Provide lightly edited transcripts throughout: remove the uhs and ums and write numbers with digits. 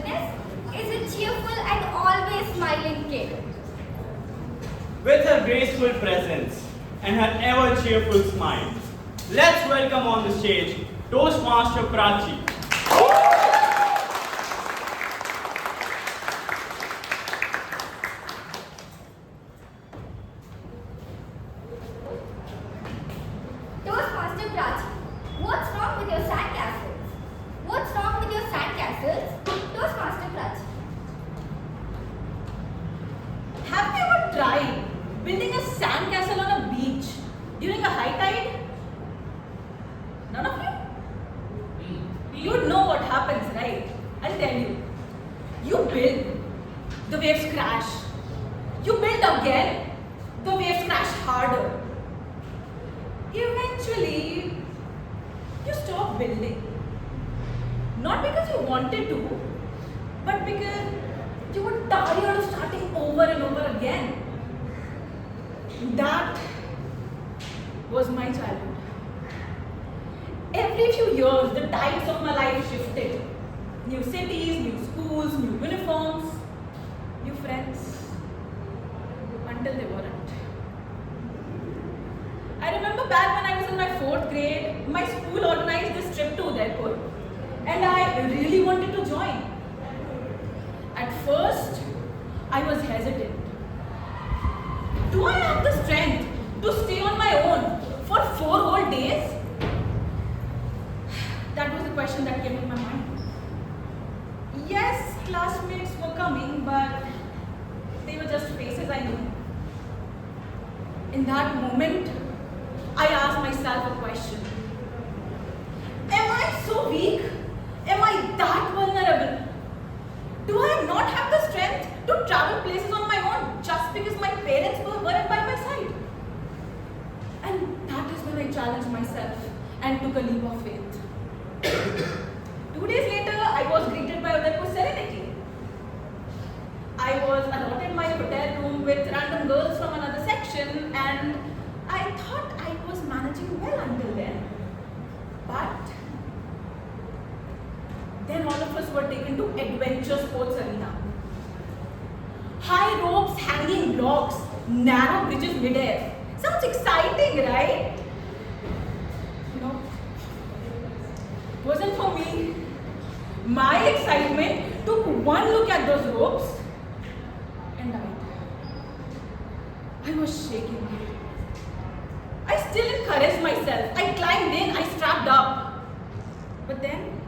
goodness is a cheerful and always smiling kid. With her graceful presence and her ever cheerful smile, let's welcome on the stage Toastmaster Prachi. Toastmaster Prachi, what's wrong with your sandcastles? What's wrong with your sandcastles? Toastmaster Prachi. Have you ever tried building a sandcastle on a beach during a high tide? None of you? You know what happens, right? I'll tell you. You build, the waves crash. You build again, the waves crash harder. Eventually, you stop building. Not because you wanted to, but because you were tired of starting over and over again. That was my childhood. Every few years, the tides of my life shifted. New cities, new schools, new uniforms, new friends. Until they weren't. I remember back when I was in my 4th grade, my school organized this trip to Udaipur. And I really wanted to join. At first, I was hesitant. Do I have the strength to stay on my own for 4 whole days? That was the question that came to my mind. Yes, classmates were coming, but they were just faces I knew. In that moment, I asked myself a question. Am I so weak? Am I that vulnerable? Do I not have the strength to travel places on my own just because my parents weren't by my side? And that is when I challenged myself and took a leap of faith. 2 days later, I was greeted by Udaipur serenity. I was allotted my hotel room with random girls from another section, and I thought I was managing well until then. But then all of us were taken to adventure sports arena. High ropes, hanging blocks, narrow bridges midair. Sounds exciting, right? No. Wasn't for me. My excitement took one look at those ropes and died. I was shaking. I still encouraged myself. I climbed in, I strapped up. But then,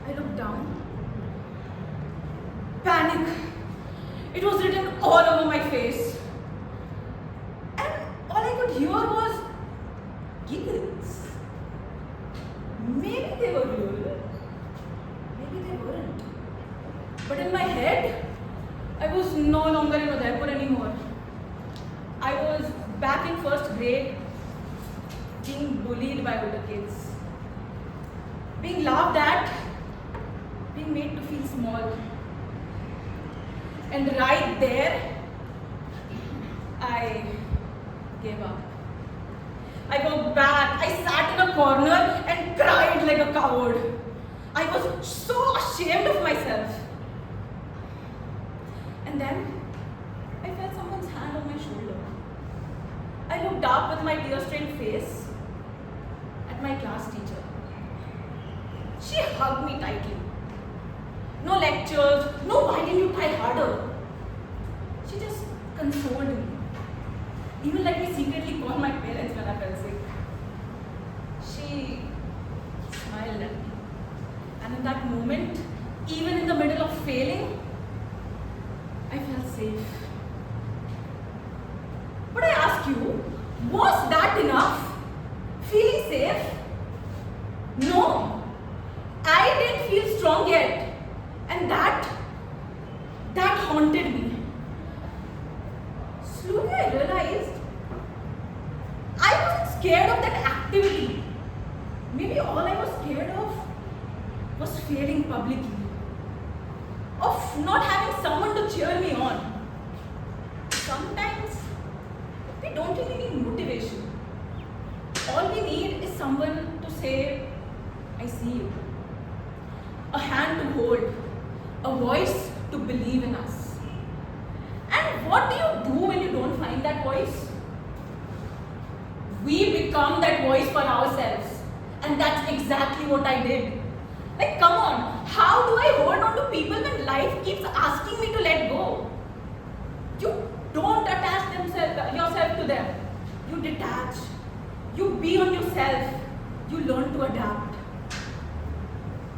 I looked down. Panic. It was written all over my face. And all I could hear was giggles. Maybe they were real. Maybe they weren't. But in my head, I was no longer in Udaipur anymore. I was back in 1st grade, being bullied by older kids. Being laughed at, being made to feel small. And right there, I gave up. I go back, I sat in a corner and cried like a coward. I was so ashamed of myself. And then, I felt someone's hand on my shoulder. I looked up with my tear-stained face at my class teacher. She hugged me tightly. No lectures, no why didn't you try harder. She just consoled me. Even let me secretly call my parents when I felt sick. She smiled at me. And in that moment, even in the middle of failing, I felt safe. But I ask you, was that enough? Feeling safe? No. I didn't feel strong yet. And that haunted me. Slowly I realized I wasn't scared of that activity. Maybe all I was scared of was failing publicly. Of not having someone to cheer me on. Sometimes we don't really need motivation. All we need is someone to say, I see you. A hand to hold. a voice to believe in us. And what do you do when you don't find that voice? We become that voice for ourselves. And that's exactly what I did. Like, come on, how do I hold on to people when life keeps asking me to let go? You don't attach yourself to them. You detach. You be on yourself. You learn to adapt.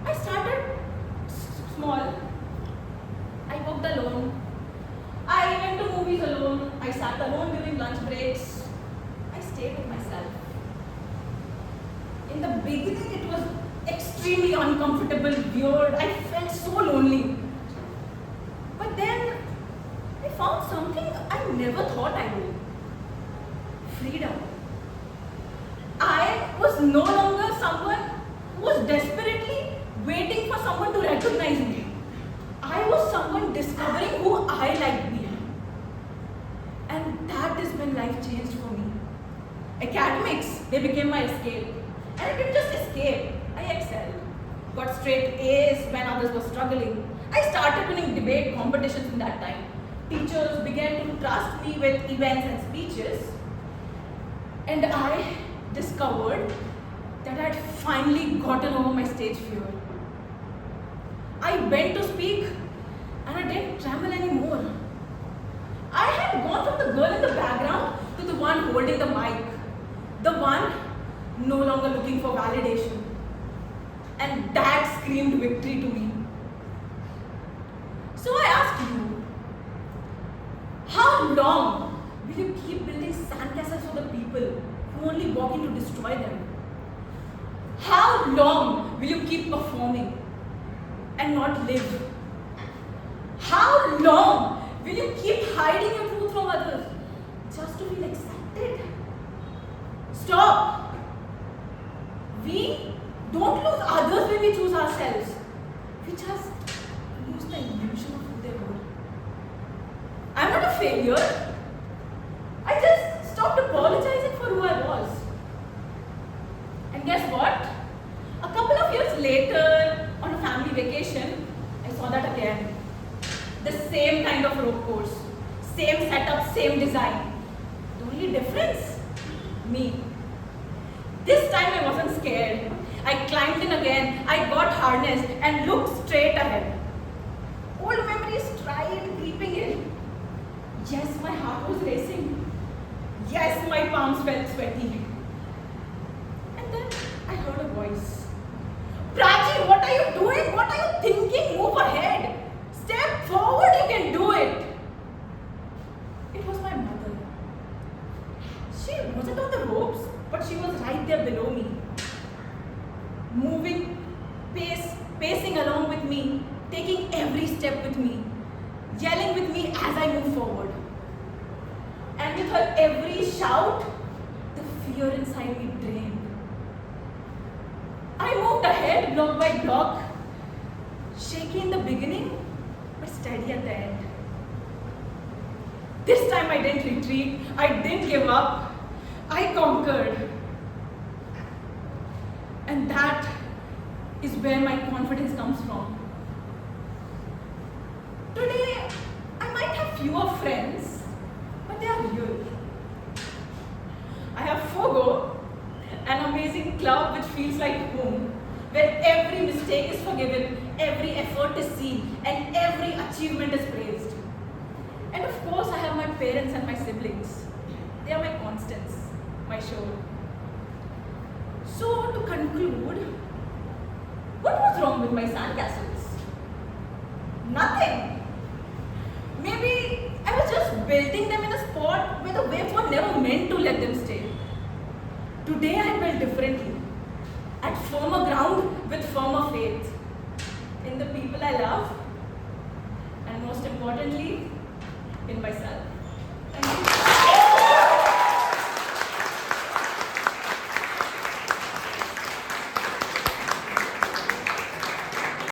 I started small. I worked alone. I went to movies alone. I sat alone during lunch breaks. I stayed with myself. In the beginning, it was extremely uncomfortable, weird. I felt so lonely. But then, I found something I never thought I would. Freedom. I was no longer someone who was desperately waiting for someone to recognize me. I was someone discovering who I like being. And that is when life changed for me. Academics, they became my escape. And I didn't just escape, I excelled. Got straight A's when others were struggling. I started winning debate competitions in that time. Teachers began to trust me with events and speeches. And I discovered that I had finally gotten over my stage fear. I went to speak and I didn't tremble anymore. I had gone from the girl in the background to the one holding the mic, the one no longer looking for validation. And that screamed victory to me. So I ask you, how long will you keep building sandcastles for the people who only walk in to destroy them? How long will you keep performing and not live? How long will you keep hiding your truth from others just to feel accepted? Stop! We don't lose others when we choose ourselves. We just lose the illusion of who they were. I'm not a failure. I just stopped apologizing for who I was. And guess what? A couple of years later, on a family vacation, I saw that again. The same kind of rope course, same setup, same design. The only difference? Me. This time I wasn't scared. I climbed in again, I got harnessed and looked straight ahead. Old memories tried creeping in. Yes, my heart was racing. Yes, my palms felt sweaty. And then I heard a voice. Prachi, what are you doing? What are you thinking? Move ahead. Step forward, you can do it. It was my mother. She wasn't on the ropes, but she was right there below me. Moving, pacing along with me, taking every step with me, yelling with me as I move forward. And with her every shout, the fear inside me drained. I moved ahead block by block, shaky in the beginning, but steady at the end. This time I didn't retreat, I didn't give up, I conquered. And that is where my confidence comes from. Today, I might have fewer friends, but they are real. I have Fogo, an amazing club which feels like home, where every mistake is forgiven, every effort is seen, and every achievement is praised. And of course, I have my parents and my siblings. They are my constants, my show. So, to conclude, what was wrong with my sandcastles? Nothing. Maybe I was just building them in a spot where the waves were never meant to let them stay. Today I build differently, at firmer ground with firmer faith, in the people I love, and most importantly, in myself.